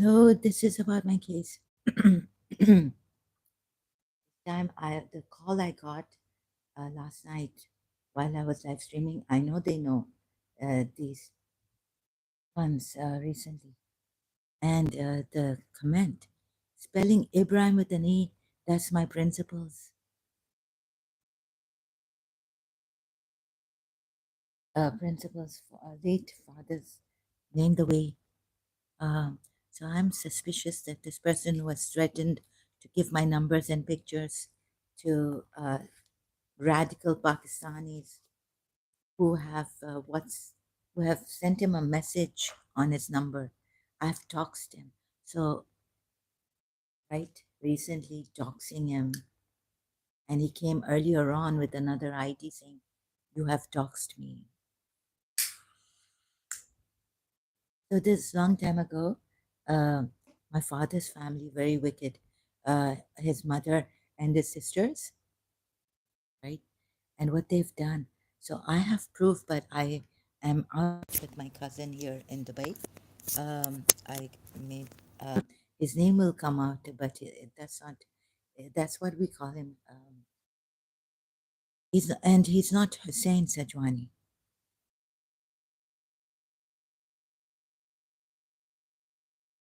Hello, this is about my case. The call I got last night while I was live streaming. I know they know these ones recently, and the comment spelling Ibrahim with an E. That's my principles. Principles for late fathers named the way. Um, so I'm suspicious that this person was threatened to give my numbers and pictures to radical Pakistanis who have who have sent him a message on his number. I've doxed him. So right recently doxing him, and he came earlier on with another ID saying, "You have doxed me." So this long time ago, uh, my father's family very wicked. His mother and his sisters, right? And what they've done. So I have proof, but I am out with my cousin here in Dubai. I made his name will come out, but that's not. That's what we call him. He's not Hussein Sajwani.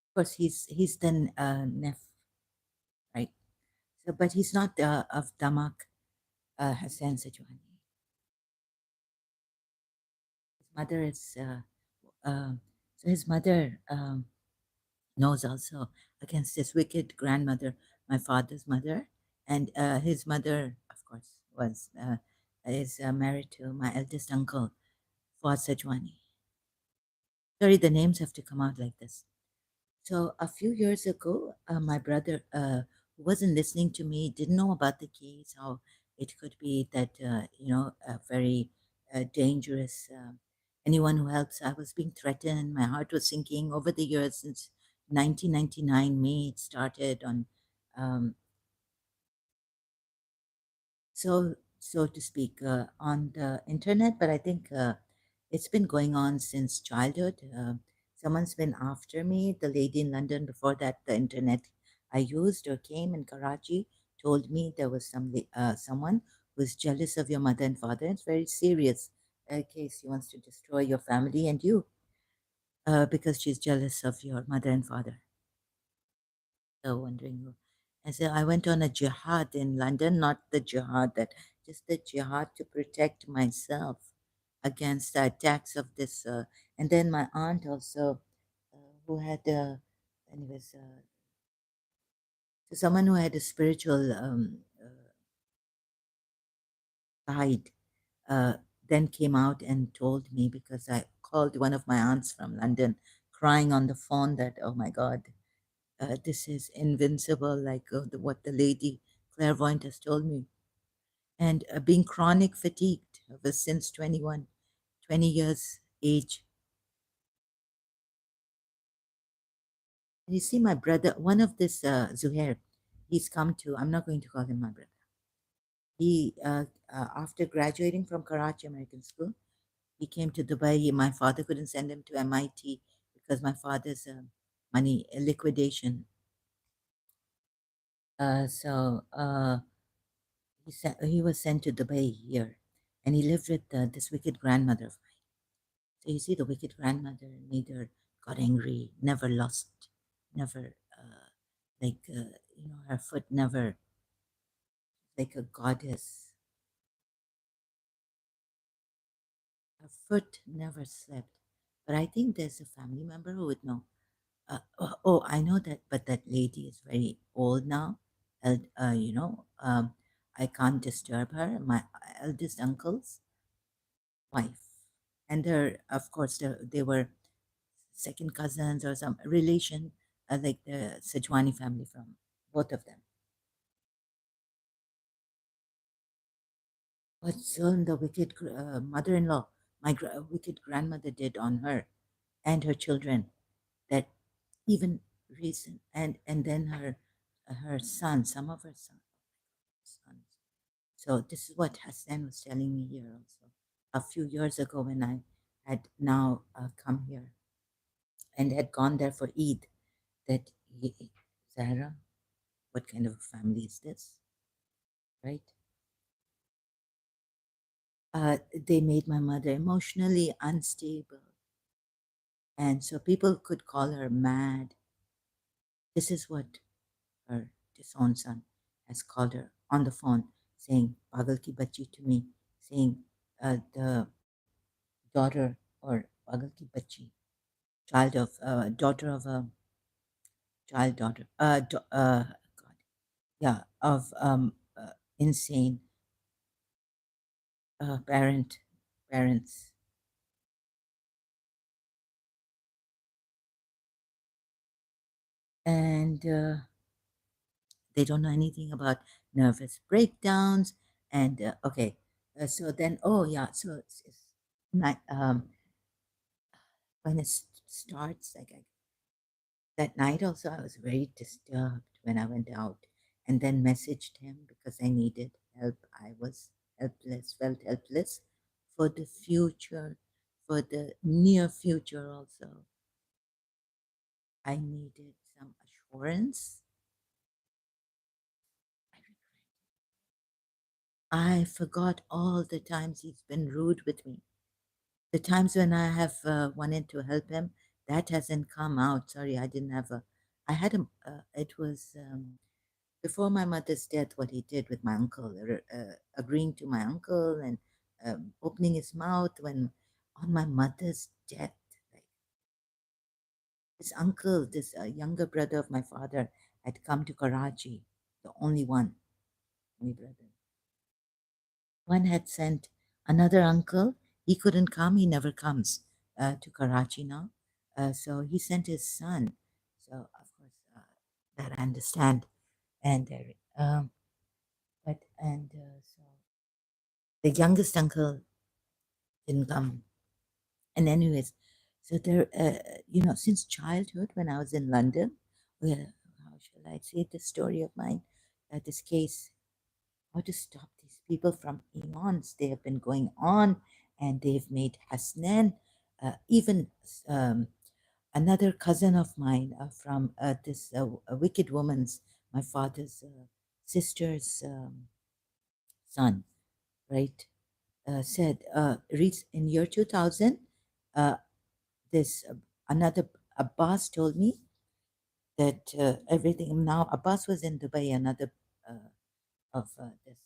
Of course, he's the Nef, right? So, but he's not of Damak Hussein Sajwani. His mother is. So his mother knows also against his wicked grandmother, my father's mother, and his mother, of course, was is married to my eldest uncle, Fuad Sajwani. Sorry, the names have to come out like this. So a few years ago, my brother, who wasn't listening to me, didn't know about the case, how it could be that very dangerous. Anyone who helps, I was being threatened. My heart was sinking over the years since 1999 May. It started on um, so to speak, on the internet, but I think it's been going on since childhood. Someone's been after me. The lady in London before that, the internet I used or came in Karachi told me there was someone who's jealous of your mother and father. It's very serious case. He wants to destroy your family and you because she's jealous of your mother and father. So wondering who. And so I went on a jihad in London, not the jihad that, just the jihad to protect myself against the attacks of this. And then my aunt also, who had, anyways, so someone who had a spiritual guide, uh, then came out and told me because I called one of my aunts from London, crying on the phone that, oh my God, this is invincible, like what the lady clairvoyant has told me. And being chronic fatigued ever since 20 years age. And you see, my brother, one of this Zuhair, he's come to, I'm not going to call him my brother. He, after graduating from Karachi American School, he came to Dubai. My father couldn't send him to MIT because my father's money liquidation. So he was sent to Dubai here, and he lived with this wicked grandmother of mine. So you see, the wicked grandmother neither got angry, never lost, never her foot never like a goddess. Her foot never slept. But I think there's a family member who would know. Oh, I know that, but that lady is very old now. I can't disturb her. My eldest uncle's wife, and of course, they were second cousins or some relation, like the Sajwani family from both of them. What son the wicked mother-in-law, my wicked grandmother did on her and her children, that even reason, and then her son, some of her sons. So this is what Hassan was telling me here also a few years ago when I had now come here and had gone there for Eid, that, Sarah, what kind of a family is this, right? They made my mother emotionally unstable. And so people could call her mad. This is what her disowned son has called her on the phone, saying, Pagal ki bachi to me, saying, the daughter or Pagal ki bachi, daughter of a child daughter, God, yeah, of insane parents. And they don't know anything about nervous breakdowns. And okay, so then, oh yeah, so it's night, when it starts, like that night also, I was very disturbed when I went out and then messaged him because I needed help. I was helpless, felt helpless for the future, for the near future also. I needed some assurance. I forgot all the times he's been rude with me. The times when I have wanted to help him, that hasn't come out. Sorry, I didn't have a. I had a. It was before my mother's death. What he did with my uncle, agreeing to my uncle and opening his mouth when on my mother's death. Like this uncle, this younger brother of my father, had come to Karachi. The only one, my brother. One had sent another uncle. He couldn't come. He never comes to Karachi now. So he sent his son. So of course that I understand. And there, but and so the youngest uncle didn't come. And anyways, so there, since childhood when I was in London, well, how shall I say the story of mine? This case, how to stop these people from Eons. They have been going on and they've made Hasnan, even another cousin of mine from this wicked woman's, my father's sister's son, right? Said, reads in year 2000, uh, this another Abbas told me that everything now, Abbas was in Dubai, another of this.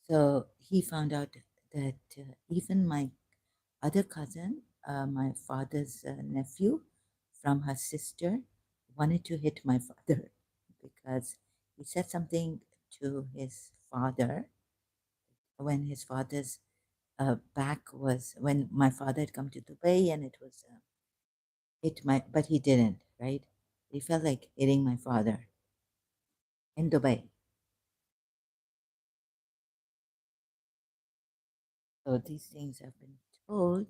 So he found out that even my other cousin, my father's nephew from her sister, wanted to hit my father because he said something to his father when his father's back was, when my father had come to Dubai and it was hit my, but he didn't, right? He felt like hitting my father in Dubai. So these things have been told,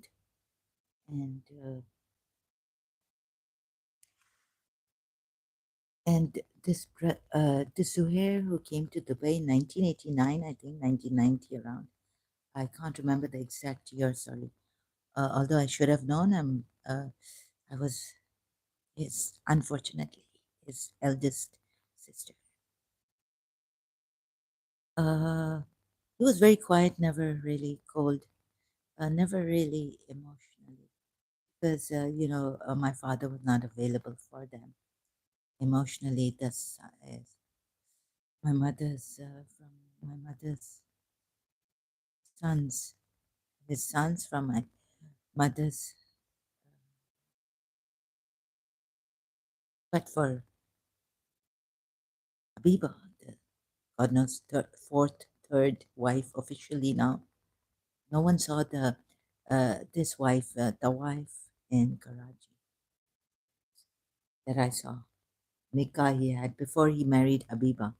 and this Zuhair who came to Dubai in 1989, I think 1990 around. I can't remember the exact year. Sorry. Although I should have known, I was unfortunately his eldest sister. Uh, he was very quiet, never really cold, never really emotionally, because my father was not available for them emotionally. This is my mother's from my mother's sons, his sons from my mother's, but for Habiba, the God knows fourth, third wife officially now. No one saw this wife, the wife in Karachi that I saw. Nikah he had before he married Habiba.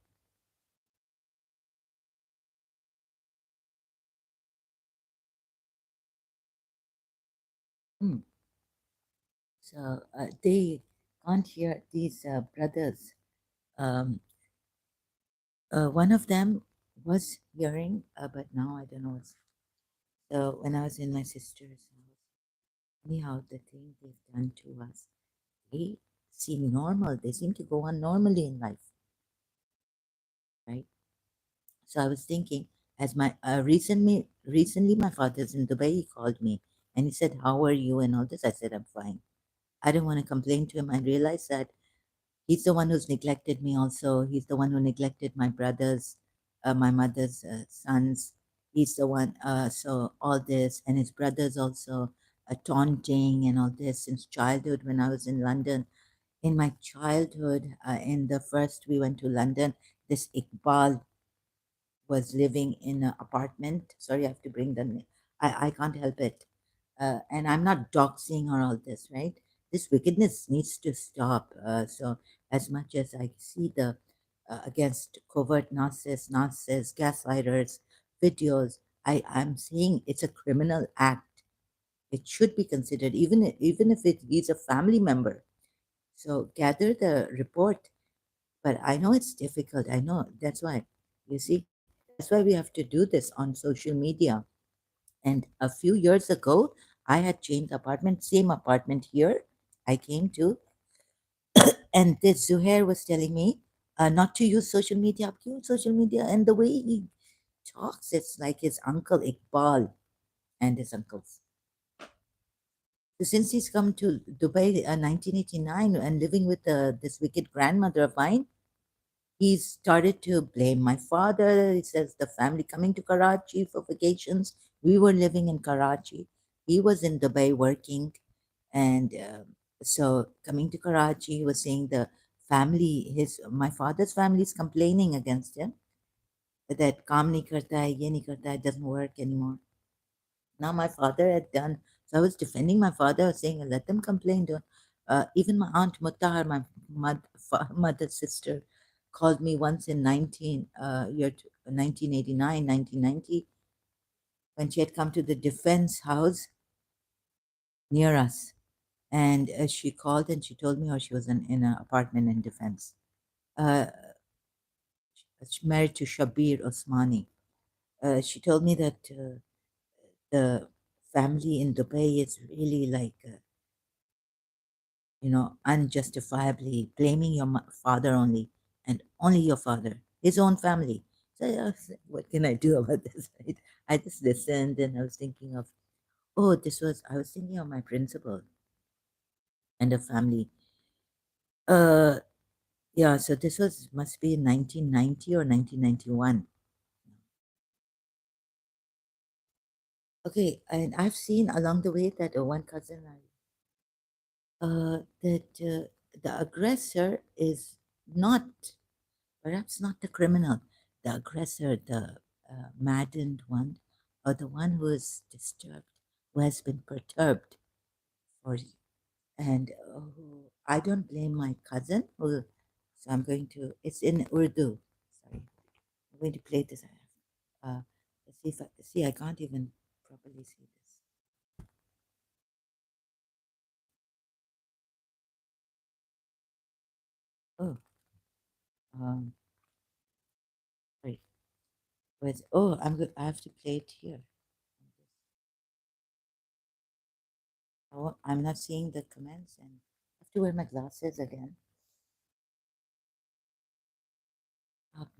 Hmm. So they can't hear these brothers. Um, one of them was hearing, but now I don't know. So when I was in my sister's house, Anyhow, the thing they've done to us, they seem normal. They seem to go on normally in life, right? So I was thinking, as my recently my father's in Dubai. He called me and he said, "How are you?" and all this. I said, "I'm fine." I didn't want to complain to him. I realized that he's the one who's neglected me. Also, he's the one who neglected my brothers, my mother's sons. He's the one. So all this and his brothers also taunting and all this since childhood. When I was in London, in my childhood, in the first we went to London, this Iqbal was living in an apartment. Sorry, I have to bring the name. I can't help it. And I'm not doxing or all this, right? This wickedness needs to stop. So, as much as I see the against covert narcissists, gaslighters, videos, I'm saying it's a criminal act. It should be considered, even if he's a family member. So, gather the report, but I know it's difficult. I know that's why, you see, that's why we have to do this on social media. And a few years ago, I had changed apartment, same apartment here I came to, and this Zuhair was telling me not to use social media, use social media, and the way he talks, it's like his uncle Iqbal and his uncles. So since he's come to Dubai 1989 and living with this wicked grandmother of mine, he started to blame my father. He says the family coming to Karachi for vacations. We were living in Karachi. He was in Dubai working. And so coming to Karachi, he was saying the family, my father's family is complaining against him that काम नहीं करता है, ये नहीं करता है, doesn't work anymore. Now my father had done, so I was defending my father, saying, let them complain. Don't. Even my aunt Muttahar, my mother's sister, called me once in 1989, 1990, when she had come to the defense house near us. And she called and she told me how she was in an apartment in defense. Uh, Married to Shabir Osmani. She told me that the family in Dubai is really like unjustifiably blaming your father only and only your father, his own family. So I was like, what can I do about this? Right? I just listened and I was thinking of, I was thinking of my principal and the family. Uh, yeah, so this must be in 1990 or 1991. Okay, and I've seen along the way that one cousin, that the aggressor is not perhaps not the criminal, the aggressor, the maddened one, or the one who is disturbed, who has been perturbed. For, and I don't blame my cousin, so I'm going to, it's in Urdu. Sorry, I'm going to play this. Let's see if I can't even properly see this. Oh, um, wait, I have to play it here. Oh, I'm not seeing the comments and I have to wear my glasses again.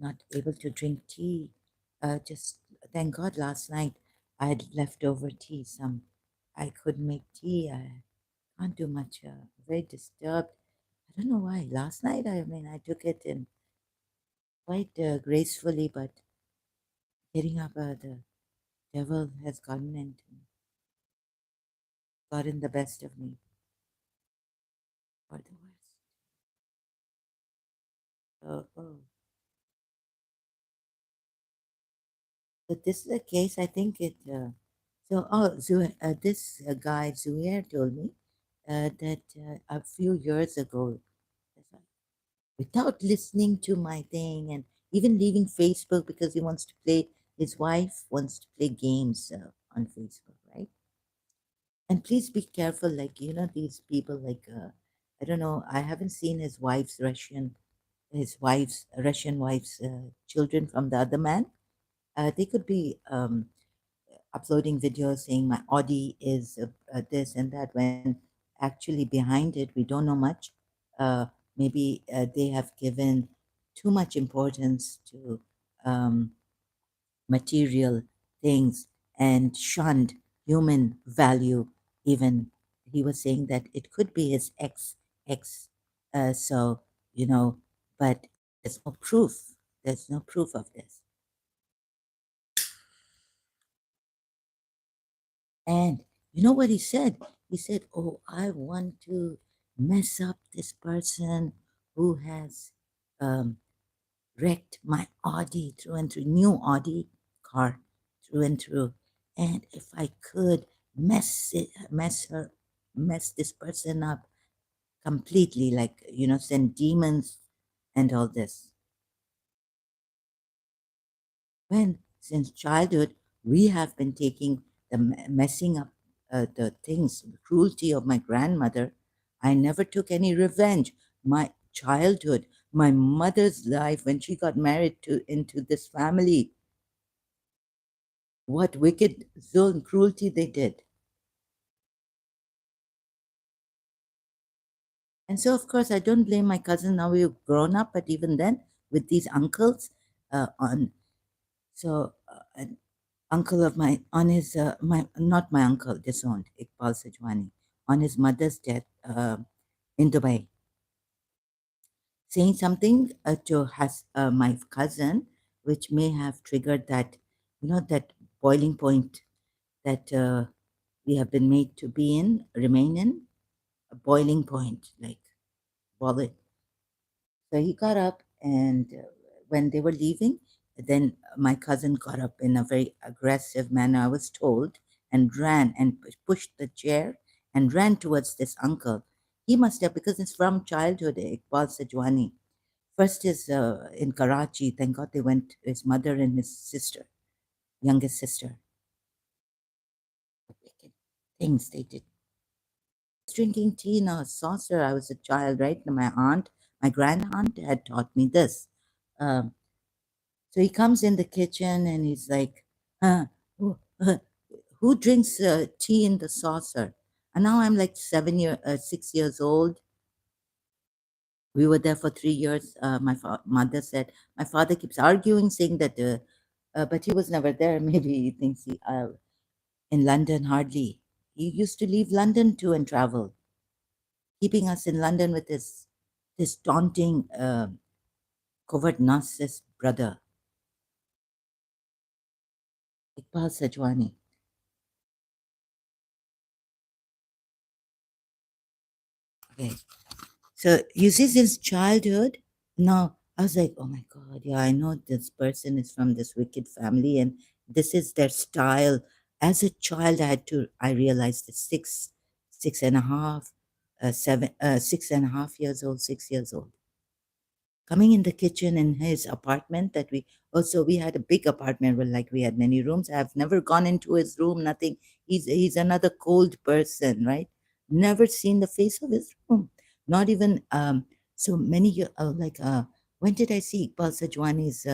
Not able to drink tea. Just thank God last night I had leftover tea. I could make tea. I can't do much. Very disturbed. I don't know why. Last night, I mean, I took it in quite gracefully, but getting up, the devil has gotten the best of me for the worst. Oh. But this is a case, I think it. This guy Zuhair told me that a few years ago, without listening to my thing and even leaving Facebook because he wants to play, his wife wants to play games on Facebook, right? And please be careful, like, these people, like, I don't know, I haven't seen his wife's, Russian wife's children from the other man. They could be uploading videos saying my Audi is this and that, when actually behind it we don't know much. Uh, Maybe they have given too much importance to um, material things and shunned human value. Even he was saying that it could be his ex. So, you know, but there's no proof. There's no proof of this. And you know what he said? He said, "Oh, I want to mess up this person who has um, wrecked my Audi through and through, new Audi car through and through. And if I could mess this person up completely, like, send demons and all this." When since childhood we have been taking the messing up the things, the cruelty of my grandmother. I never took any revenge. My childhood, my mother's life when she got married to into this family, what wicked zone cruelty they did. And so, of course, I don't blame my cousin. Now we've grown up, but even then, with these uncles, on so an uncle of mine on his my not my uncle, disowned Iqbal Sajwani, on his mother's death in Dubai, saying something to has my cousin, which may have triggered that, that boiling point that we have been made to be in, remain in, a boiling point, like boil. So he got up, and when they were leaving, then my cousin got up in a very aggressive manner, I was told, and ran and pushed the chair and ran towards this uncle. He must have, because it's from childhood, Iqbal Sajwani. First is in Karachi. Thank God they went, his mother and his sister, youngest sister. Wicked things they did. Drinking tea in a saucer. I was a child, right? And my grand aunt had taught me this. Um, So he comes in the kitchen and he's like, who, who drinks tea in the saucer? And now I'm like 6 years old. We were there for 3 years. My mother said, my father keeps arguing, saying that, but he was never there. Maybe he thinks in London, hardly. He used to leave London too and travel, keeping us in London with this daunting covert narcissist brother, Iqbal Sajwani. Okay. So you see, since childhood, now I was like, oh my God, yeah, I know this person is from this wicked family and this is their style. As a child, I realized that six and a half, 6.5 years old, 6 years old, coming in the kitchen in his apartment that we had a big apartment where, like, we had many rooms. I've never gone into his room, nothing. He's another cold person, right? Never seen the face of his room, not even so many years like when did I see Iqbal Sajwani's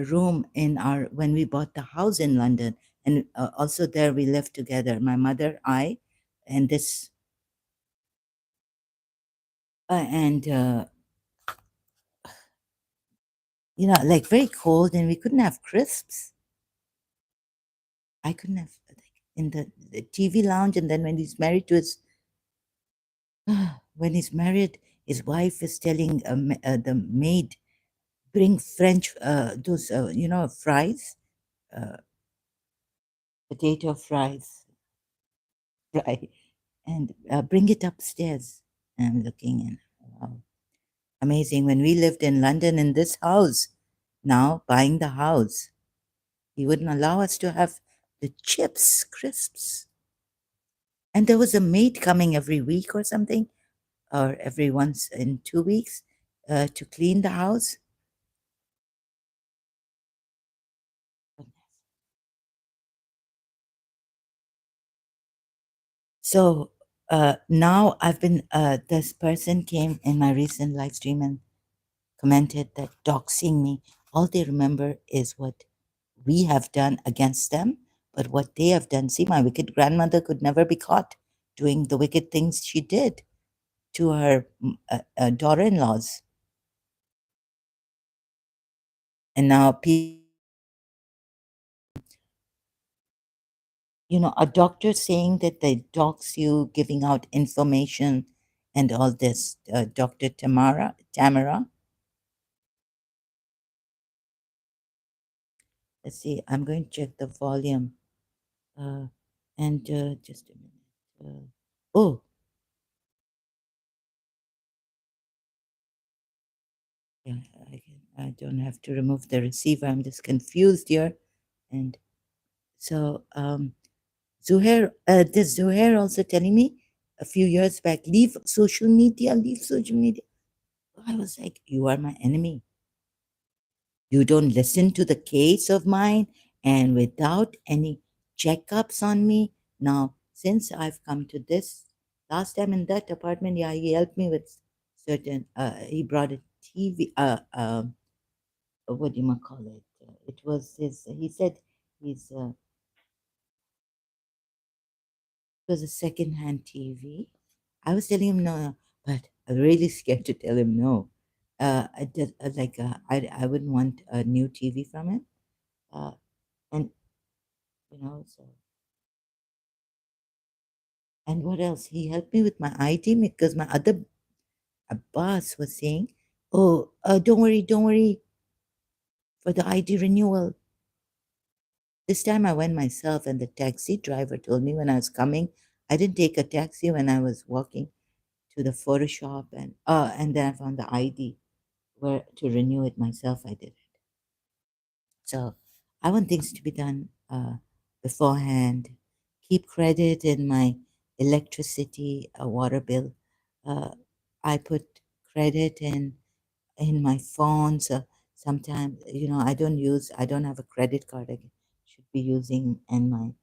room in our when we bought the house in London, and also there we lived together, my mother, I, and this and like very cold, and we couldn't have crisps. I couldn't have, like, in the TV lounge, and then when he's married to his when he's married, his wife is telling the maid, bring French those fries, uh, potato fries, right, and bring it upstairs. I'm looking in. Wow, amazing. When we lived in London in this house, now buying the house, he wouldn't allow us to have the chips, crisps. And there was a maid coming every week or something, or every once in 2 weeks, to clean the house. So now this person came in my recent live stream and commented that doxing me, all they remember is what we have done against them, But what they have done, see, my wicked grandmother could never be caught doing the wicked things she did to her daughter in laws. And now, a doctor saying that they dox you, giving out information and all this. Dr. Tamara. Let's see, I'm going to check the volume. Uh, and just a minute. Oh, yeah, I don't have to remove the receiver. I'm just confused here. And so, this Zuhair also telling me a few years back, leave social media. I was like, you are my enemy. You don't listen to the case of mine, and without any checkups on me. Now, since I've come to this, last time in that apartment, yeah, he helped me with certain, he brought a TV, what do you call it? It was he said he's, it was a second-hand TV. I was telling him no, no, but I'm really scared to tell him no. I did I wouldn't want a new TV from him. Uh, and so and what else? He helped me with my ID because my other boss was saying, "Oh, don't worry for the ID renewal." This time I went myself, and the taxi driver told me when I was coming. I didn't take a taxi when I was walking to the photo shop, and then I found the ID where to renew it myself. I did it. So I want things to be done beforehand. Keep credit in my electricity water bill. Uh, I put credit in my phone. So sometimes, I don't have a credit card. I should be using, and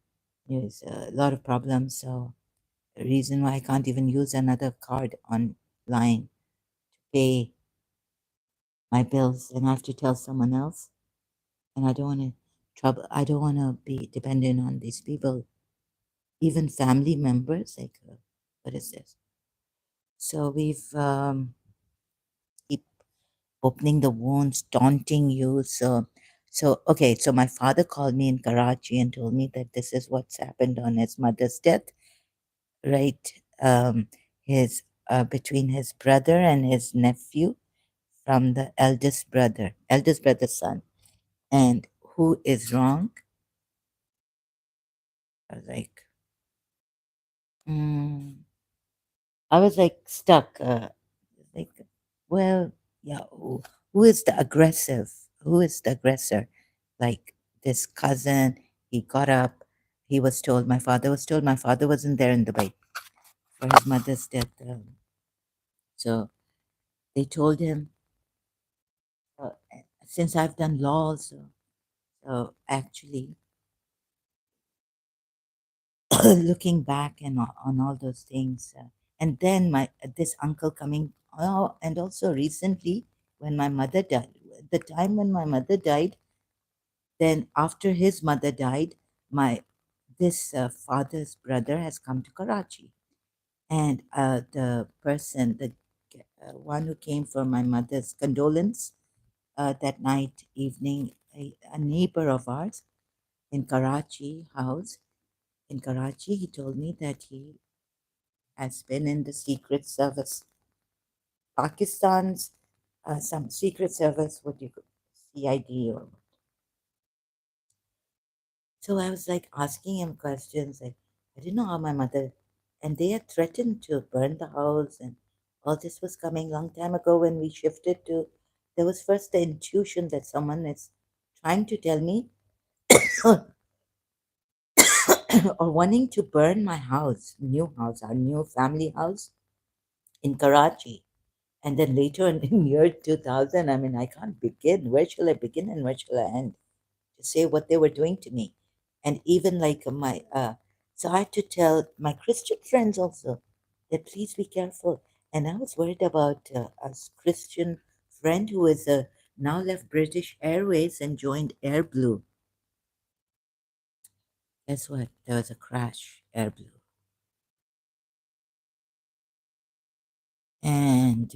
there's a lot of problems. So the reason why I can't even use another card online to pay my bills, and I have to tell someone else. And I don't want to be dependent on these people, even family members. Like, what is this? So we've keep opening the wounds, taunting you. So okay. So my father called me in Karachi and told me that this is what's happened on his mother's death. Right, his between his brother and his nephew from the eldest brother's son, and who is wrong? I was like, mm, I was like stuck. Like, well, yeah, who is the aggressive? Who is the aggressor? Like this cousin, he got up. My father was told my father wasn't there in Dubai for his mother's death. So they told him, uh, since I've done law also, so actually, looking back and on all those things, and then my this uncle coming, and also recently when my mother died, the time when my mother died, then after his mother died, my this father's brother has come to Karachi, and the one who came for my mother's condolence that night evening, a neighbor of ours in Karachi house in Karachi, he told me that he has been in the Secret Service, Pakistan's some Secret Service, what do you call CID or. So I was like asking him questions. Like, I didn't know how my mother, and they had threatened to burn the house, and all this was coming long time ago when we shifted to. There was first the intuition that someone is trying to tell me or wanting to burn my house, our new family house in Karachi. And then later in year 2000, I mean, I can't begin. Where shall I begin and where shall I end to say what they were doing to me? And even like so I had to tell my Christian friends also that please be careful. And I was worried about a Christian friend who is now left British Airways and joined Air Blue. Guess what? There was a crash, air blew. And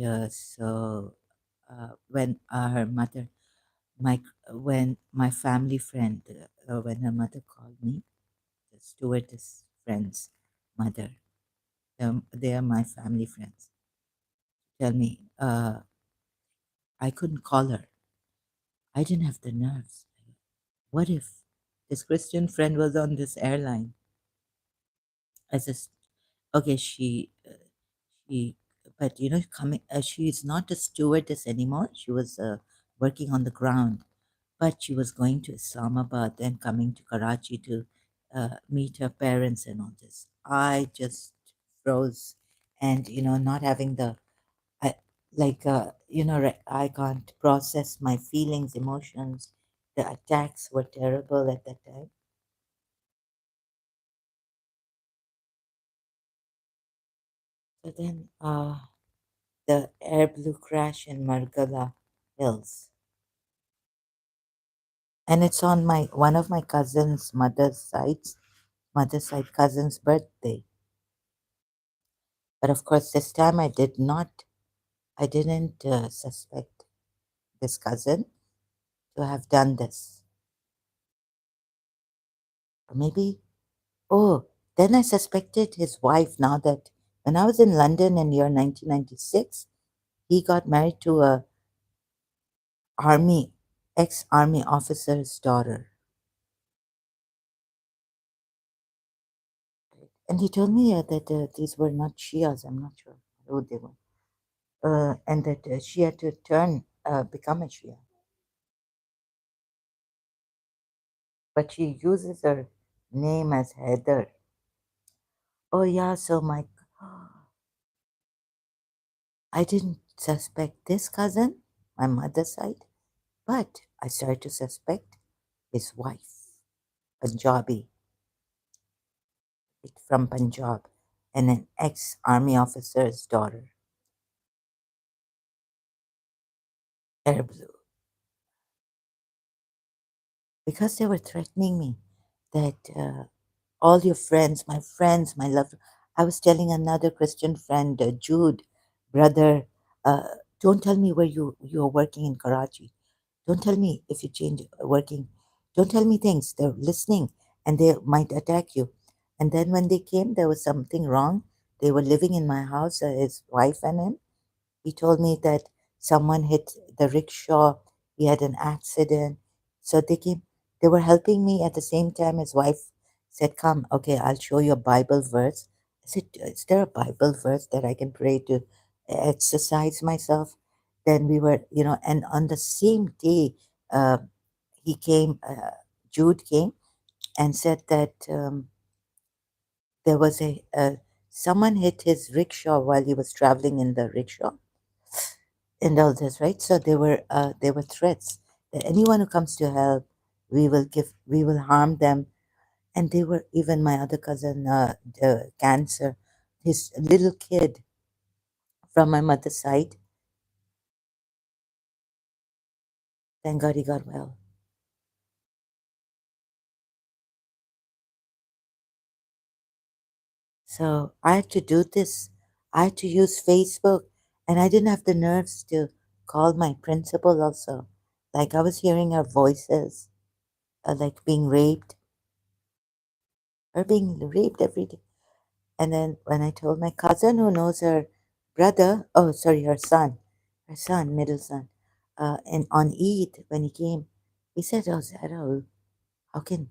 when her mother, my when my family friend, when her mother called me, the stewardess friend's mother, they are my family friends. Tell me, I couldn't call her. I didn't have the nerves. What if this Christian friend was on this airline? I said, okay, she, but coming, she is not a stewardess anymore. She was working on the ground, but she was going to Islamabad and coming to Karachi to meet her parents and all this. I just froze, and not having the, I, I can't process my feelings, emotions. The attacks were terrible at that time. So then, the air blue crash in Margala Hills, and it's on my one of my cousin's mother's side cousin's birthday. But of course, this time I didn't suspect this cousin to have done this. Or maybe, oh, then I suspected his wife. Now that when I was in London in year 1996, he got married to a army ex-army officer's daughter. And he told me that these were not Shias. I'm not sure who they were. And that she had to become a Shia. But she uses her name as Heather. Oh, yeah, so I didn't suspect this cousin, my mother's side, but I started to suspect his wife, Punjabi, from Punjab, and an ex army officer's daughter, air blue, because they were threatening me that all your friends, my love. I was telling another Christian friend, Jude, brother, uh, don't tell me where you're working in Karachi. Don't tell me if you change working. Don't tell me things. They're listening and they might attack you. And then when they came, there was something wrong. They were living in my house, his wife and him. He told me that someone hit the rickshaw. He had an accident. So they came, they were helping me at the same time. His wife said, come, okay, I'll show you a Bible verse. I said, is there a Bible verse that I can pray to exercise myself? Then we were, and on the same day, uh, he came, Jude came and said that there was someone hit his rickshaw while he was traveling in the rickshaw and all this, right? So there were threats that anyone who comes to help, we will harm them. And they were even my other cousin, the cancer, his little kid from my mother's side. Thank God he got well. So I had to do this. I had to use Facebook, and I didn't have the nerves to call my principal also. Like I was hearing her voices, like being raped, her being raped every day. And then when I told my cousin who knows her brother, oh, sorry, her son, middle son, and on Eid, when he came, he said, oh, Zara, how can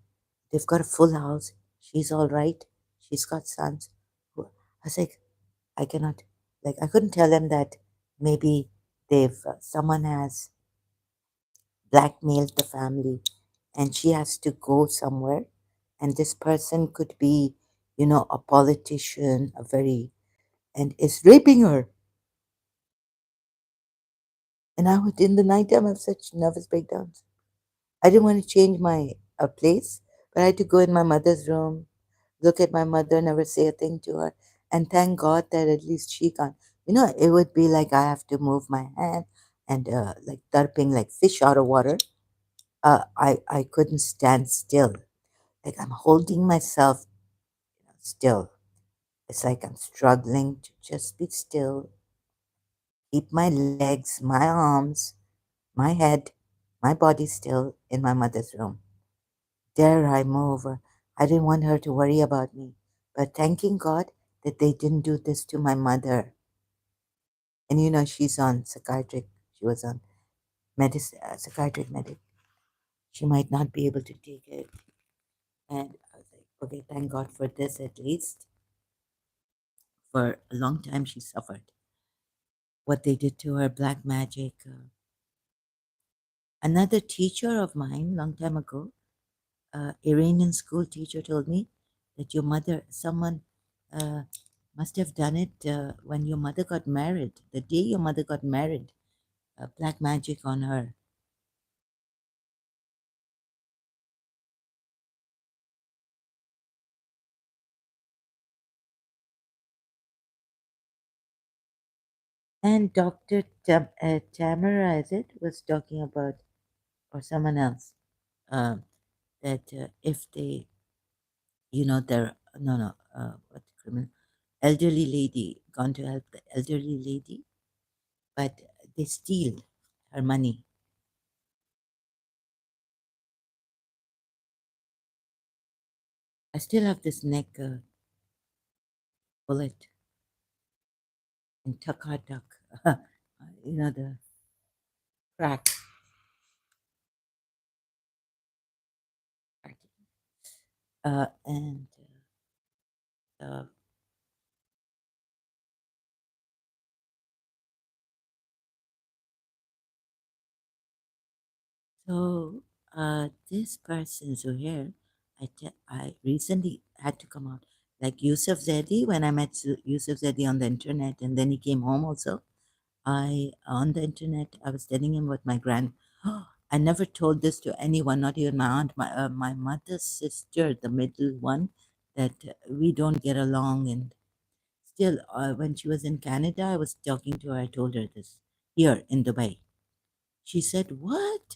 they've got a full house? She's all right. She's got sons. I was like, I cannot, like, I couldn't tell him that maybe someone has blackmailed the family and she has to go somewhere. And this person could be, a politician, and is raping her. And I would, in the nighttime, have such nervous breakdowns. I didn't want to change my place, but I had to go in my mother's room, look at my mother, never say a thing to her, and thank God that at least she can't. It would be like I have to move my hand and like tarping like fish out of water. I couldn't stand still. Like I'm holding myself still. It's like I'm struggling to just be still, keep my legs, my arms, my head, my body still in my mother's room. Dare I move? I didn't want her to worry about me, but thanking God that they didn't do this to my mother. And she's on psychiatric. She was on psychiatric medic. She might not be able to take it. And I was like, okay, thank God for this at least. For a long time, she suffered. What they did to her, black magic. Another teacher of mine, long time ago, Iranian school teacher, told me that your mother, someone uh, must have done it when your mother got married. The day your mother got married, black magic on her. And Dr. Tamara, is it, was talking about, or someone else, uh, that if they, they're, no, what criminal, elderly lady, gone to help the elderly lady, but they steal her money. I still have this neck bullet in Tuck, the crack. And so this person, Zuhair, I recently had to come out. Like Yusuf Zedi, when I met Yusuf Zedi on the internet, and then he came home also. On the internet, I was telling him what my I never told this to anyone, not even my aunt, my mother's sister, the middle one, that we don't get along. And still, when she was in Canada, I was talking to her. I told her this here in Dubai. She said, "What?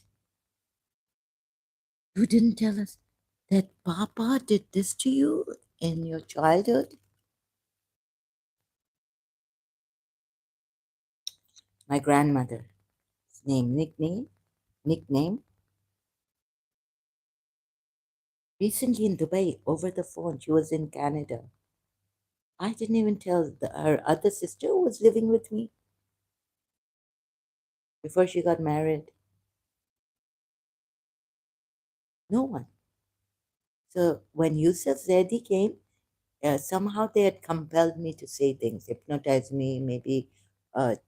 You didn't tell us that Papa did this to you in your childhood?" My grandmother's nickname, recently in Dubai over the phone. She was in Canada. I didn't even tell her other sister who was living with me before she got married. No one. So when Yusuf Zedi came, somehow they had compelled me to say things, hypnotize me, maybe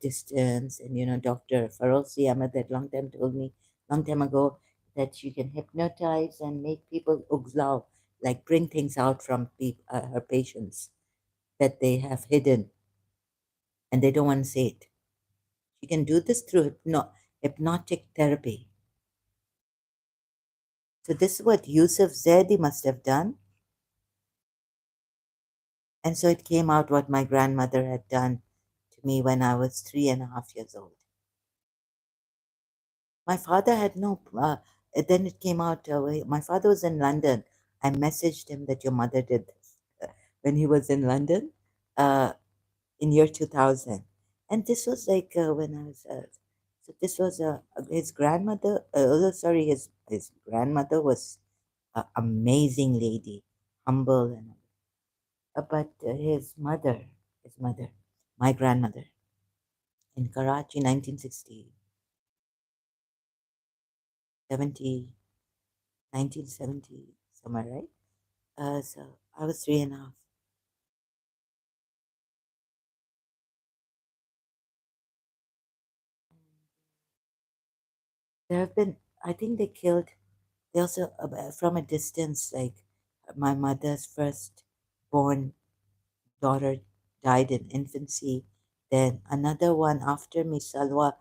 distance. And Dr. Farosi Ahmed that long time ago, that she can hypnotize and make people uglaw, like bring things out from her patients that they have hidden and they don't want to say it. She can do this through hypnotic therapy. So this is what Yusuf Zedi must have done. And so it came out what my grandmother had done to me when I was 3.5 years old. My father had no, then it came out, my father was in London. I messaged him that your mother did this when he was in London uh, in year 2000. And this was like when I was, so this was his grandmother, sorry, his grandmother was an amazing lady, humble, and but his mother, my grandmother, in Karachi, 1960, 70, 1970, somewhere, right? So I was 3.5. There have been, I think they killed, they also, from a distance, like my mother's first born daughter died in infancy. Then another one after me, Salwa,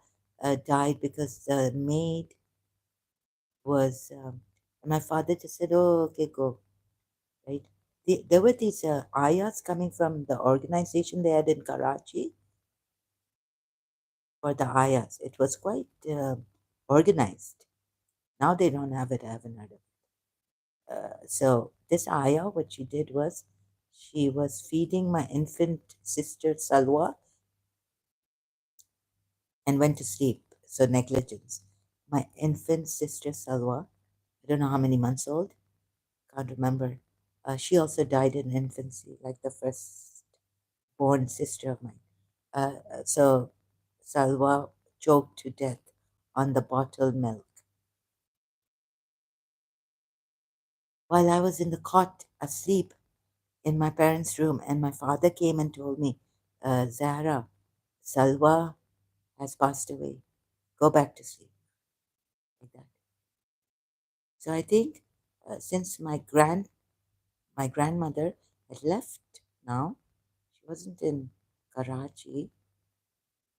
died because the maid was, and my father just said, "Oh, okay, go." Right? There were these ayahs coming from the organization they had in Karachi for the ayahs. It was quite organized. Now they don't have it. I haven't heard of it. So this ayah, what she did was she was feeding my infant sister Salwa and went to sleep. So negligence. My infant sister Salwa, I don't know how many months old, can't remember. She also died in infancy, like the first born sister of mine. So Salwa choked to death on the bottled milk while I was in the cot asleep in my parents' room, and my father came and told me, Zahra, Salwa has passed away. Go back to sleep. Like that. So I think since my grandmother had left now, she wasn't in Karachi,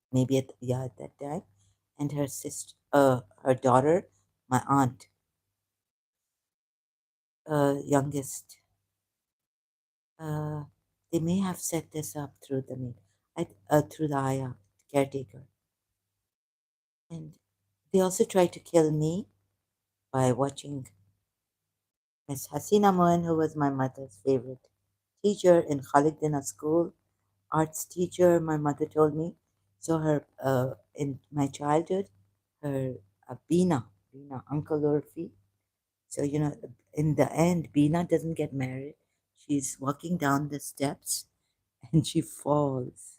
maybe at that time, and her sister, her daughter, my aunt, youngest, uh, they may have set this up through the maid, through the ayah caretaker, and they also tried to kill me by watching Miss Hasina Moen, who was my mother's favorite teacher in Khalid school, arts teacher, my mother told me. So her, in my childhood, her Bina, Uncle Urfi. So, in the end, Bina doesn't get married. She's walking down the steps and she falls.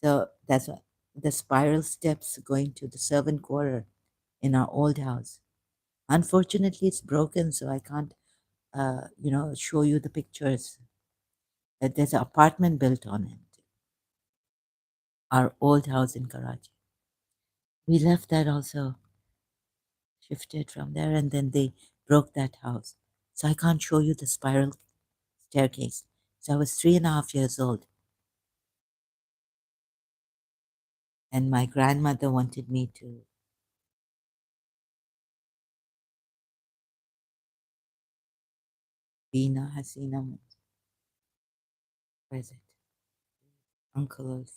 So that's what the spiral steps going to the servant quarter in our old house. Unfortunately, it's broken, so I can't, show you the pictures. There's an apartment built on it, our old house in Karachi. We left that also, shifted from there, and then they broke that house. So I can't show you the spiral staircase. So I was 3.5 years old, and my grandmother wanted me to Bina Hasina. Where is it? Uncle of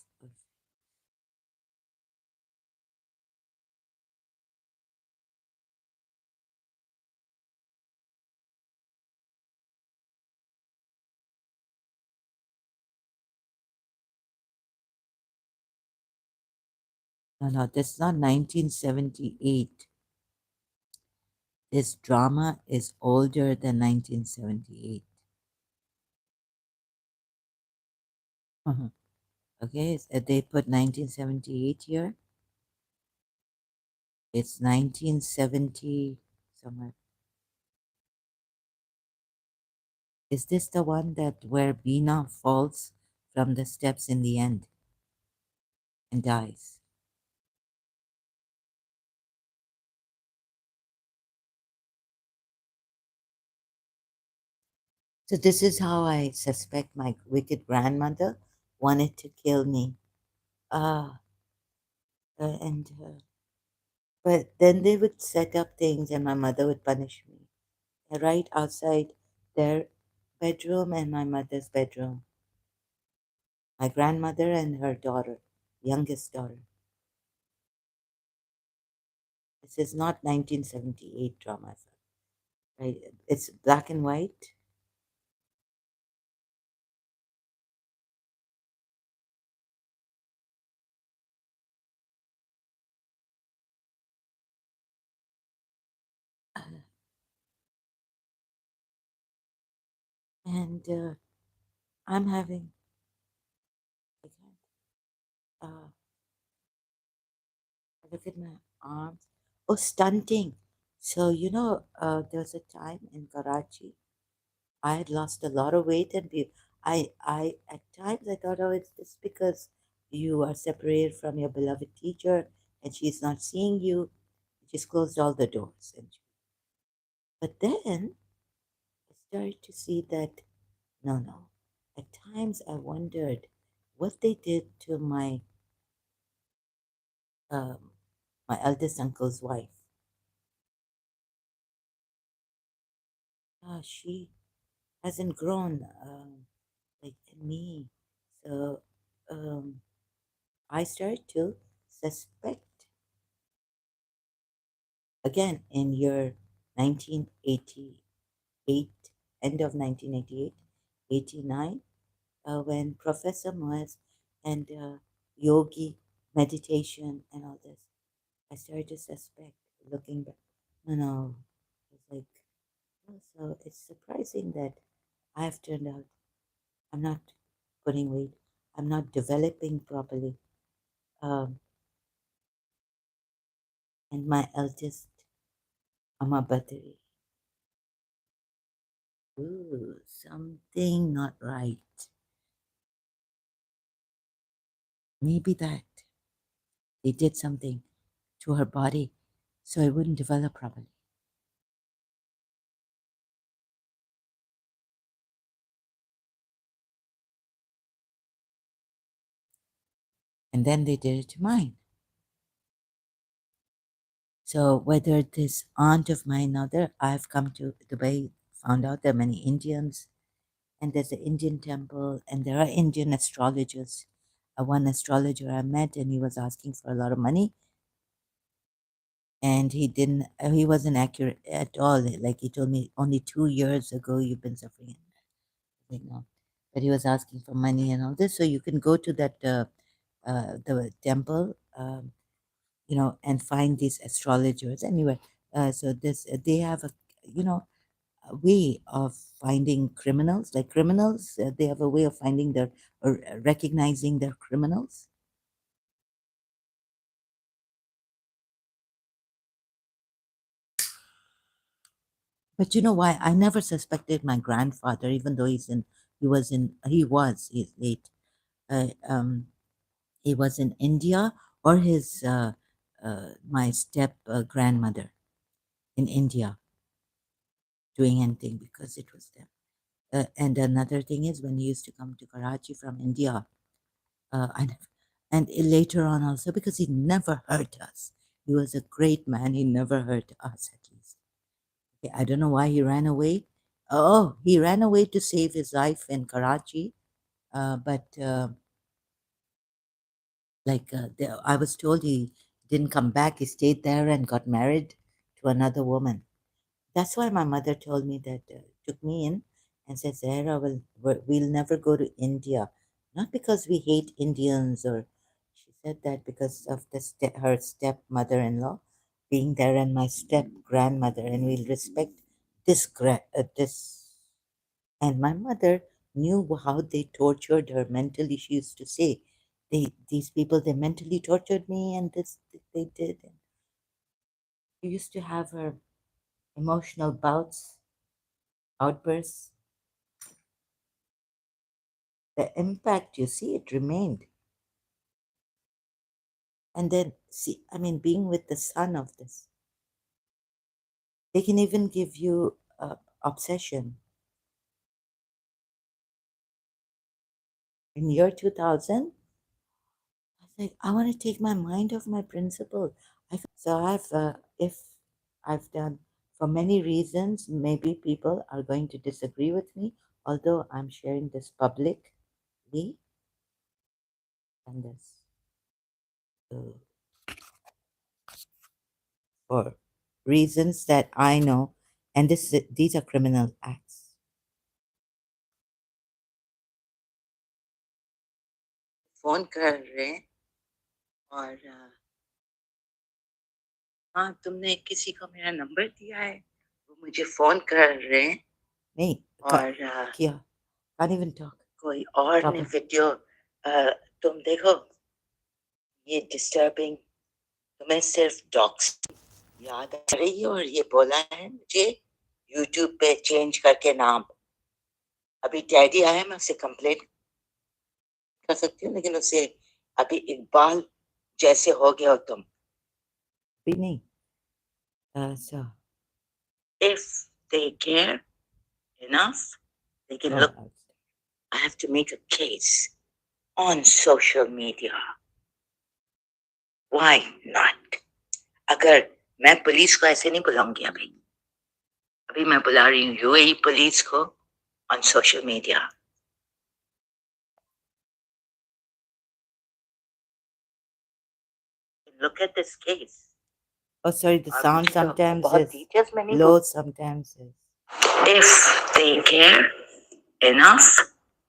no, no, that's not 1978. This drama is older than 1978. Mhm. Okay, they put 1978 here. It's 1970 somewhere. Is this the one that where Bina falls from the steps in the end and dies? So this is how I suspect my wicked grandmother wanted to kill me. Ah, and but then they would set up things, and my mother would punish me right outside their bedroom and my mother's bedroom. My grandmother and her daughter, youngest daughter. This is not 1978 drama, right? It's black and white. And I'm having, I can't, look at my arms. Oh, stunting. So, there was a time in Karachi, I had lost a lot of weight, and at times I thought, oh, it's just because you are separated from your beloved teacher and she's not seeing you. She's closed all the doors. But then I started to see that, no, no. At times I wondered what they did to um, my eldest uncle's wife. She hasn't grown like me. So um, I started to suspect again in year 1980. eight, end of 1988, 89, when Professor Moaz and yogi, meditation, and all this, I started to suspect, looking back, no, it's like, oh, so it's surprising that I have turned out, I'm not putting weight, I'm not developing properly. Um, and my eldest, Amma Battery, ooh, something not right. Maybe that they did something to her body so it wouldn't develop properly. And then they did it to mine. So whether this aunt of mine now there, I've come to Dubai, found out there are many Indians, and there's an Indian temple, and there are Indian astrologers. One astrologer I met, and he was asking for a lot of money, and he wasn't accurate at all. Like he told me, only 2 years ago you've been suffering. Like no, but he was asking for money and all this. So you can go to that the temple. And find these astrologers anyway. So this they have you know a way of finding criminals. Like criminals, they have a way of finding their or recognizing their criminals. But you know why? I never suspected my grandfather, even though he's late. Uh, um, he was in India, or his my step grandmother in India doing anything because it was them. And another thing is when he used to come to Karachi from India, I never, and later on also because he never hurt us. He was a great man. He never hurt us at least. Okay, I don't know why he ran away. Oh, he ran away to save his life in Karachi. But I was told he didn't come back. He stayed there and got married to another woman. That's why my mother told me that, took me in and said, Zahra, we'll never go to India. Not because we hate Indians, or she said that because of her stepmother-in-law being there and my step grandmother, and we'll respect this. And my mother knew how they tortured her mentally. She used to say, these people, they mentally tortured me, and this they did. And she used to have her emotional outbursts. The impact, you see, it remained. And then, see, I mean, being with the son of this, they can even give you obsession. In year 2000, I was like, I want to take my mind off my principal. So if I've done, for many reasons, maybe people are going to disagree with me, although I'm sharing this publicly and this. So for reasons that I know, and these are criminal acts. Phone कर रहे हैं और हाँ तुमने किसी को मेरा number दिया है वो मुझे फोन कर रहे हैं नहीं और किया can't even talk कोई और ने वीडियो तुम देखो ये डिस्टर्बिंग तुम्हें सिर्फ डॉक्स याद आ रही है और ये बोला है मुझे यूट्यूब पे चेंज करके नाम अभी डैडी आया मैं उसे कंप्लेंट कर सकती हूँ लेकिन उसे अभी इकबाल जैसे हो गया हो तुम भी नहीं so if they care enough they can look I have to make a case on social media why not अगर मैं पुलिस को ऐसे नहीं बुलाऊंगी अभी अभी मैं बुला रही हूँ यूएई पुलिस को on social media. Look at this case. Oh, sorry, the sound sometimes is low, sometimes is. If they care enough,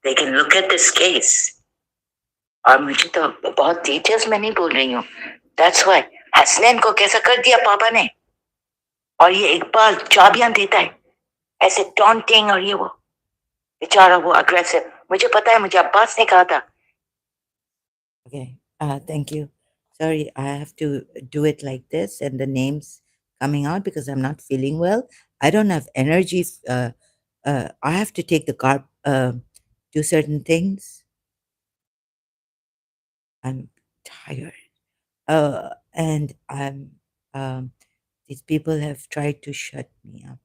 they can look at this case. और मुझे तो बहुत डिटेल्स में नहीं बोल रही हूँ. That's why हसनैन को कैसा कर दिया पापा ने. और ये इकबाल चाबियां देता है ऐसे टॉन्टिंग और ये वो बेचारा वो अग्रेसिव. मुझे पता है, मुझे अब्बास ने कहा था. Okay, thank you. Sorry, I have to do it like this and the names coming out because I'm not feeling well. I don't have energy. I have to take the car, do certain things. I'm tired. And these people have tried to shut me up.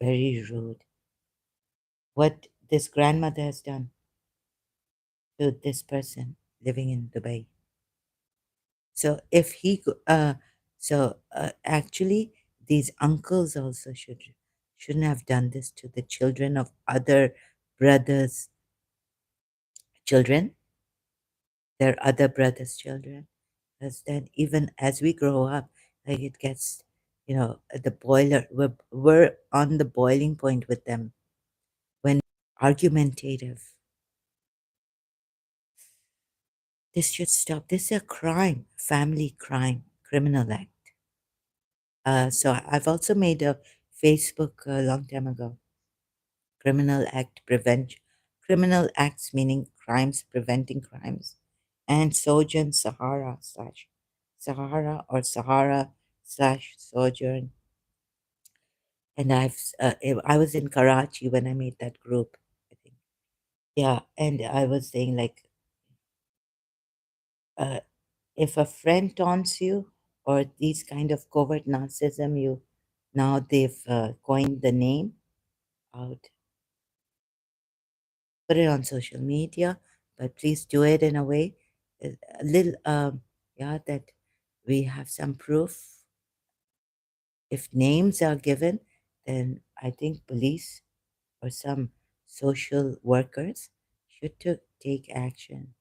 Very rude. What this grandmother has done to this person living in Dubai. So if he, actually, these uncles also shouldn't have done this to the children of other brothers' children, their other brothers' children. Because then, even as we grow up, like it gets, the boiler. We're on the boiling point with them when argumentative. This should stop. This is a crime, family crime, criminal act. So I've also made a Facebook a long time ago. Criminal acts meaning crimes, preventing crimes, and Sojourn Sahara slash Sojourn. And I was in Karachi when I made that group, I think. Yeah, and I was saying like, uh, if a friend taunts you or these kind of covert narcissism, now they've coined the name out, put it on social media, but please do it in a way, a little, yeah, that we have some proof. If names are given, then I think police or some social workers should take action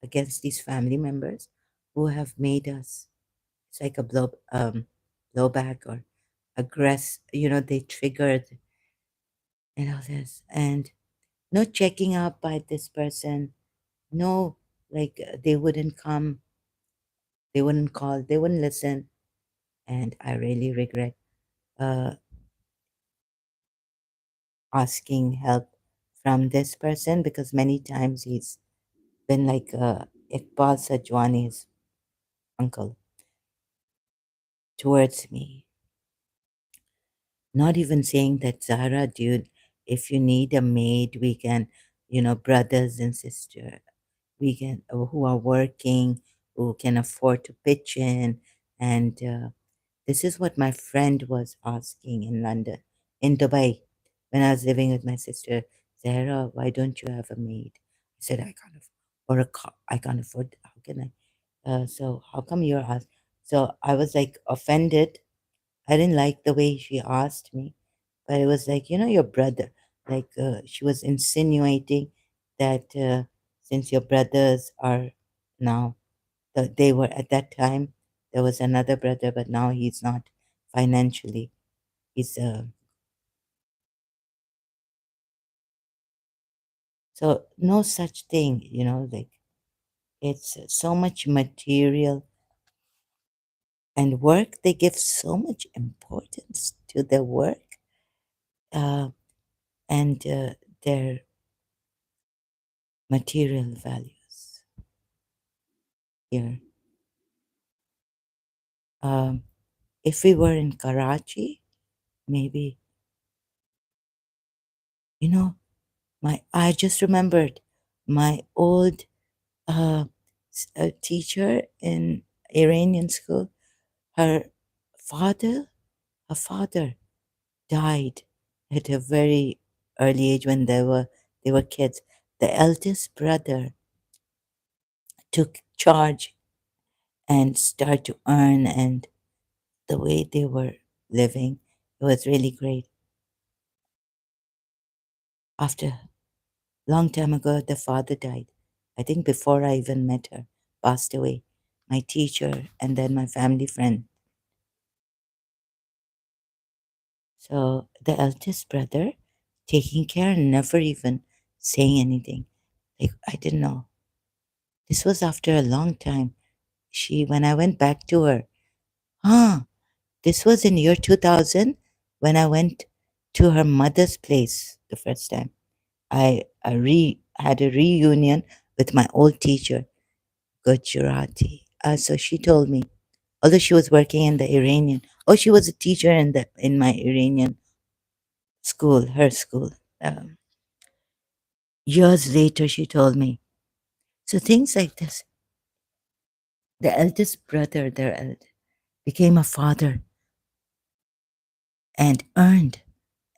against these family members who have made us. It's like a blowback or they triggered this, and no checking up by this person, no, like they wouldn't come, they wouldn't call, they wouldn't listen, and I really regret uh, asking help from this person because many times he's been like Iqbal Sajwani's uncle towards me. Not even saying that, Zahra, dude, if you need a maid, we can, brothers and sisters, we can, who are working, who can afford to pitch in. And this is what my friend was asking in London, in Dubai, when I was living with my sister. Zahra, why don't you have a maid? I said, I can't afford, or a car, I can't afford, how can I? So how come you're asked? So I was like offended. I didn't like the way she asked me, but it was like, your brother. Like she was insinuating that since your brothers are now, they were at that time, there was another brother, but now he's not financially. He's so no such thing, like it's so much material and work. They give so much importance to their work uh, and their material values here. Um, if we were in Karachi, maybe, I just remembered my old teacher in Iranian school. Her father, her father died at a very early age when they were kids. The eldest brother took charge and started to earn, and the way they were living, it was really great. After long time ago, the father died. I think before I even met her, passed away. My teacher and then my family friend. So the eldest brother taking care and never even saying anything. Like I didn't know. This was after a long time. When I went back to her, huh, this was in year 2000 when I went to her mother's place the first time. I had a reunion with my old teacher, Gujarati. So she told me, although she was working in the Iranian, oh, she was a teacher in my Iranian school, her school. Um, Years later, she told me. So things like this. The eldest brother, became a father and earned,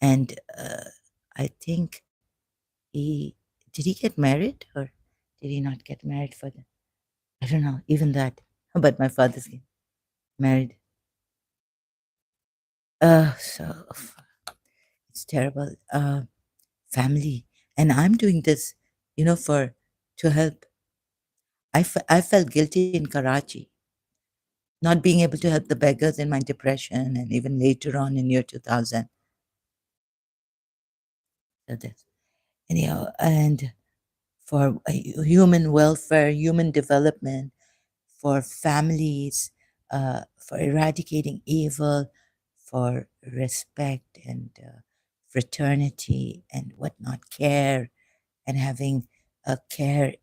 and I think he did he get married or did he not get married for the I don't know even that. But my father's getting married. So it's terrible. Family, and I'm doing this, for to help. I felt guilty in Karachi, not being able to help the beggars in my depression, and even later on in year 2000. So this, anyhow, and for human welfare, human development, for families, for eradicating evil, for respect and fraternity and whatnot, care and having a care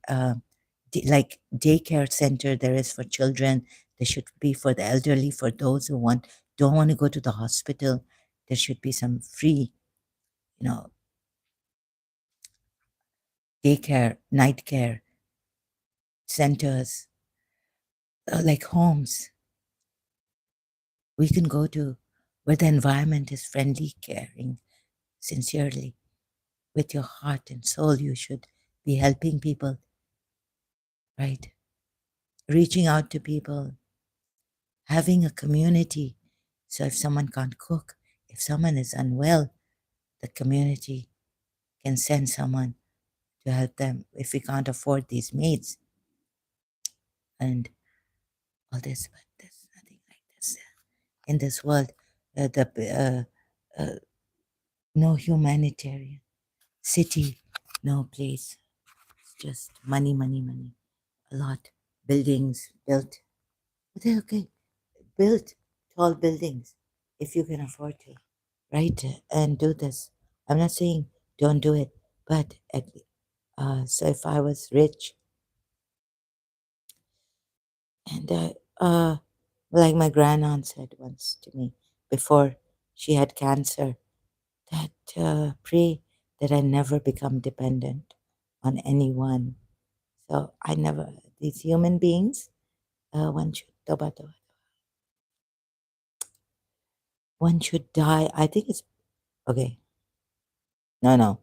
like daycare center there is for children. There should be for the elderly, for those who don't want to go to the hospital. There should be some free, you know, daycare, night care centers, like homes we can go to where the environment is friendly, caring, sincerely. With your heart and soul, you should be helping people, right? Reaching out to people, having a community. So if someone can't cook, if someone is unwell, the community can send someone to help them if we can't afford these maids and all this. But there's nothing like this in this world. The no humanitarian city, no place. It's just money, money, money. A lot. Buildings built. But they're okay. Build tall buildings if you can afford to, right? And do this. I'm not saying don't do it, but so if I was rich and like my grandaunt said once to me before she had cancer, that pray that I never become dependent on anyone. So I never, these human beings, one should, toba, toba, one should die. I think it's okay. No, no.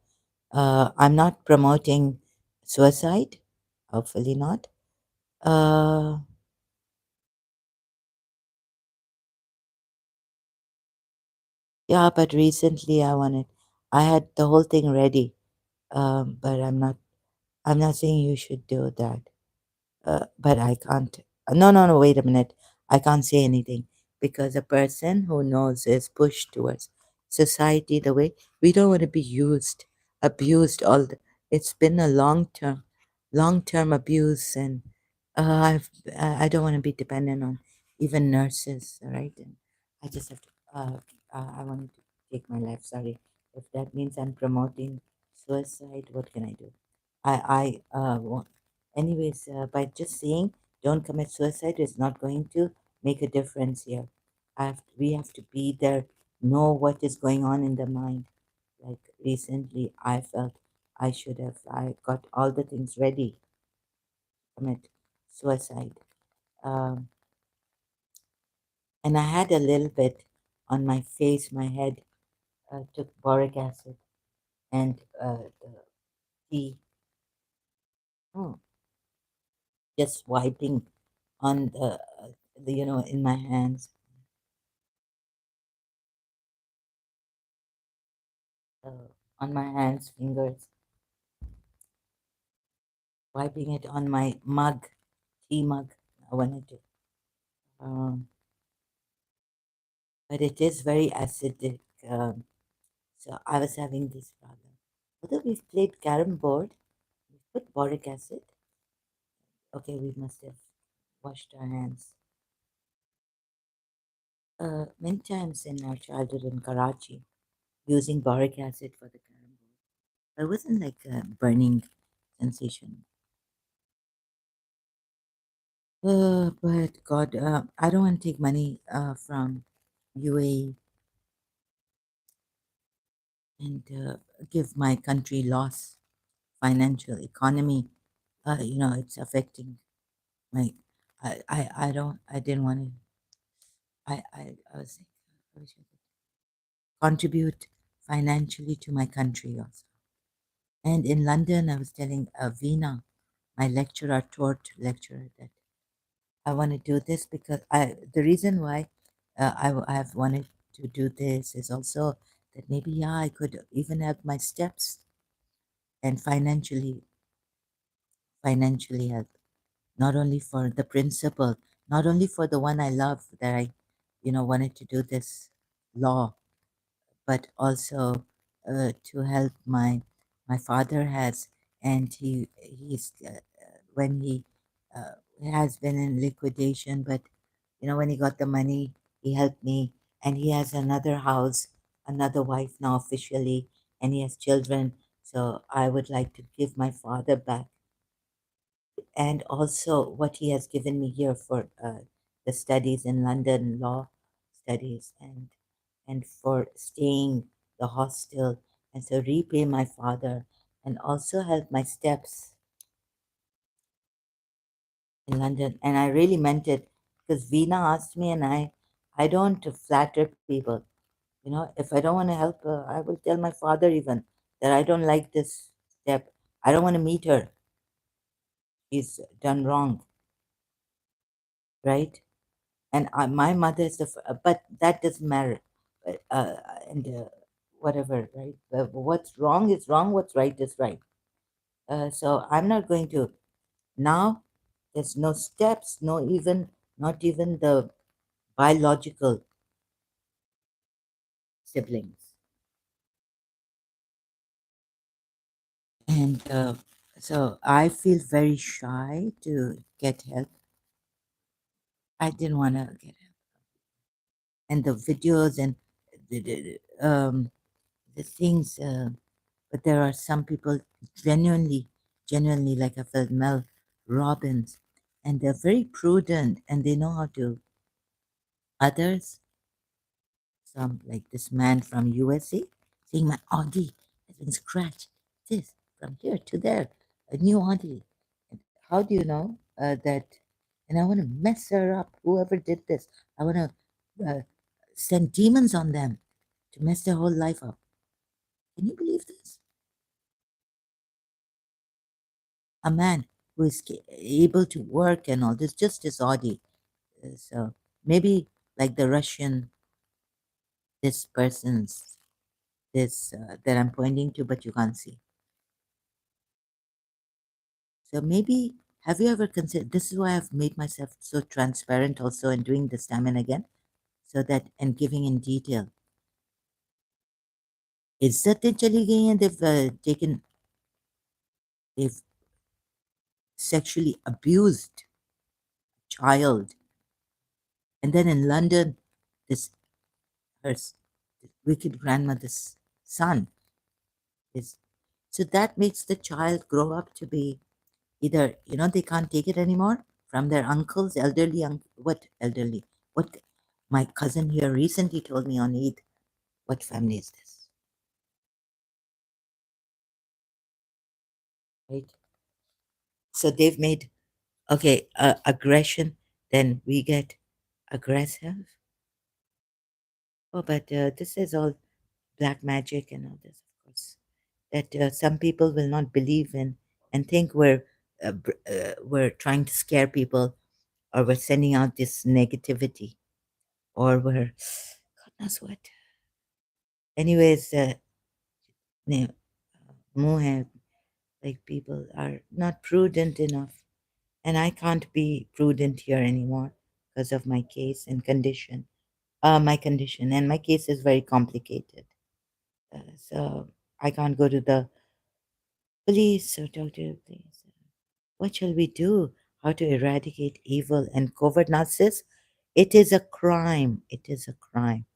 I'm not promoting suicide. Hopefully not. Uh, yeah, but recently I had the whole thing ready. But I'm not saying you should do that. But I can't. No, no, no. Wait a minute. I can't say anything because a person who knows is pushed towards society the way we don't want to be used, abused. It's been a long term abuse, and I don't want to be dependent on even nurses. All right, and I just have to. I wanted to take my life. Sorry, if that means I'm promoting suicide. What can I do? Want anyways, by just saying don't commit suicide is not going to make a difference here. We have to be there, know what is going on in the mind. Like recently, I felt I got all the things ready to commit suicide. Um, and I had a little bit on my face, my head, took boric acid and the tea, oh, just wiping on in my hands, on my hands, fingers, wiping it on my mug, tea mug. I wanted um, but it is very acidic. so I was having this problem. Although we've played carom board, we put boric acid. Okay, we must have washed our hands. Many times in our childhood in Karachi, using boric acid for the carom board. It wasn't like a burning sensation. But God, I don't want to take money from UAE and give my country loss, financial economy. It's affecting my. I didn't want to. I was like, I wish I could contribute financially to my country also. And in London, I was telling Veena, my lecturer, taught lecturer, that I want to do this because the reason why I've wanted to do this is also that maybe, yeah, I could even help my steps and financially help, not only for the principal, not only for the one I love that I, wanted to do this law, but also to help my father has, and he's when he uh, has been in liquidation, but when he got the money, he helped me, and he has another house, another wife now officially, and he has children. So I would like to give my father back, and also what he has given me here for the studies in London, law studies, and for staying the hostel, and so repay my father and also help my steps in London. And I really meant it because Veena asked me, and I don't flatter people. If I don't want to help, I will tell my father even that I don't like this step. I don't want to meet her. She's done wrong, right? And my mother is but that doesn't matter. Uh, and whatever, right? What's wrong is wrong. What's right is right. So I'm not going to now. There's no steps, not even the biological siblings, and so I feel very shy to get help. I didn't want to get help, and the videos and the things. But there are some people genuinely, like I felt Mel Robbins, and they're very prudent and they know how to. Others, some like this man from USA, saying my Audi has been scratched. This from here to there, a new Audi. And how do you know that? And I want to mess her up. Whoever did this, I want to send demons on them to mess their whole life up. Can you believe this? A man who is able to work and all this, just his Audi. So maybe like the Russian, this person's, this that I'm pointing to, but you can't see. So maybe, have you ever considered? This is why I've made myself so transparent also in doing this time and again, so that and giving in detail. इज्जतें चली गई हैं. They've sexually abused child, and then in London, this her wicked grandmother's son is. So that makes the child grow up to be either, they can't take it anymore from their uncles, elderly, what elderly? What my cousin here recently told me on Eid, what family is this? Right? So they've made, okay, aggression, then we get aggressive. Oh, but this is all black magic and all this, of course, that some people will not believe in and think we're trying to scare people, or we're sending out this negativity, or we're God knows what. Anyways, ne- more like people are not prudent enough, and I can't be prudent here anymore because of my case and condition. my condition, and my case is very complicated. So I can't go to the police or talk to the police. What shall we do? How to eradicate evil and covert narcissists? It is a crime. It is a crime.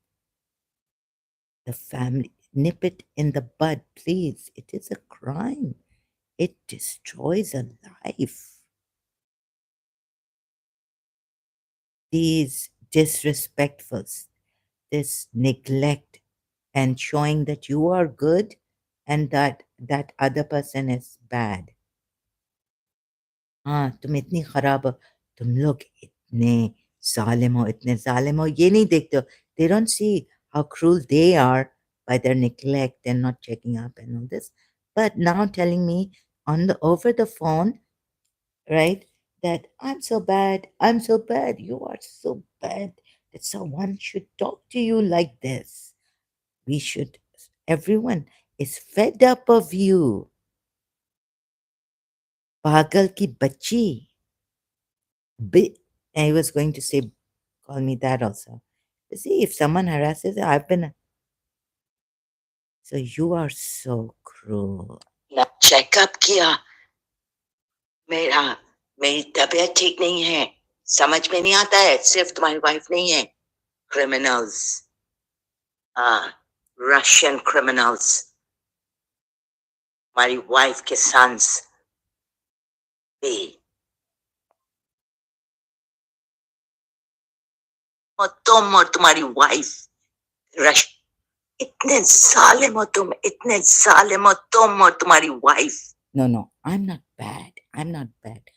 The family, nip it in the bud, please. It is a crime. It destroys a life. These disrespectfuls, this neglect, and showing that you are good and that other person is bad. हाँ, तुम इतनी खराब हो, तुम लोग इतने जालिम हो, ये नहीं देखते हो. They don't see how cruel they are by their neglect and not checking up and all this. But now telling me on the over the phone, right, that I'm so bad, I'm so bad, you are so bad, that someone should talk to you like this. We should, everyone is fed up of you. पागल की बच्ची. I was going to say, call me that also. You see, if someone harasses, I've been. So you are so cruel. ना checkup किया. मेरा मेरी तबीयत ठीक नहीं है. समझ में नहीं आता है. सिर्फ तुम्हारी वाइफ नहीं है. Criminals. Russian criminals. हमारी वाइफ के sons भी. और तुम और तुम्हारी वाइफ रश इतने जालिम हो तुम, इतने जालिम हो तुम और तुम्हारी wife. No no, I am not bad, I am not bad.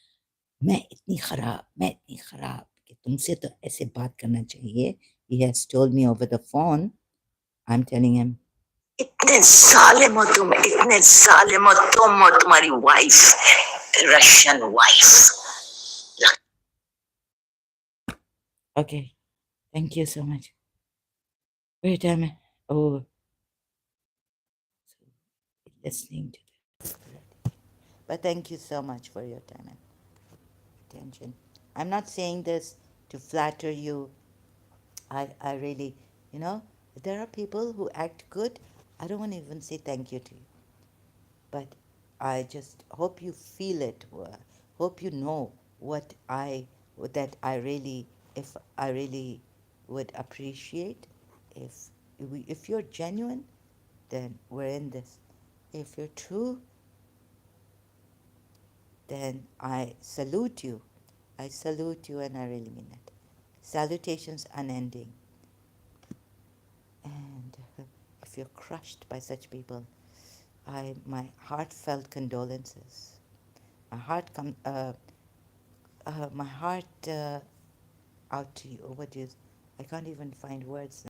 मैं इतनी खराब कि तुमसे तो ऐसे बात करना चाहिए. He has told me over the phone. I'm telling him, इतने जालिम हो तुम, इतने जालिम हो तुम और तुम्हारी wife, Russian wife. Okay, thank you so much for your time. Oh, listening to this. But thank you so much for your time and attention. I'm not saying this to flatter you. I really, you know, there are people who act good. I don't want to even say thank you to you. But I just hope you feel it. Hope you know that I really, if I really would appreciate if if you're genuine, then we're in this. If you're true, then I salute you. I salute you, and I really mean it. Salutations unending. And if you're crushed by such people, my heartfelt condolences. My heart out to you. What is? I can't even find words now.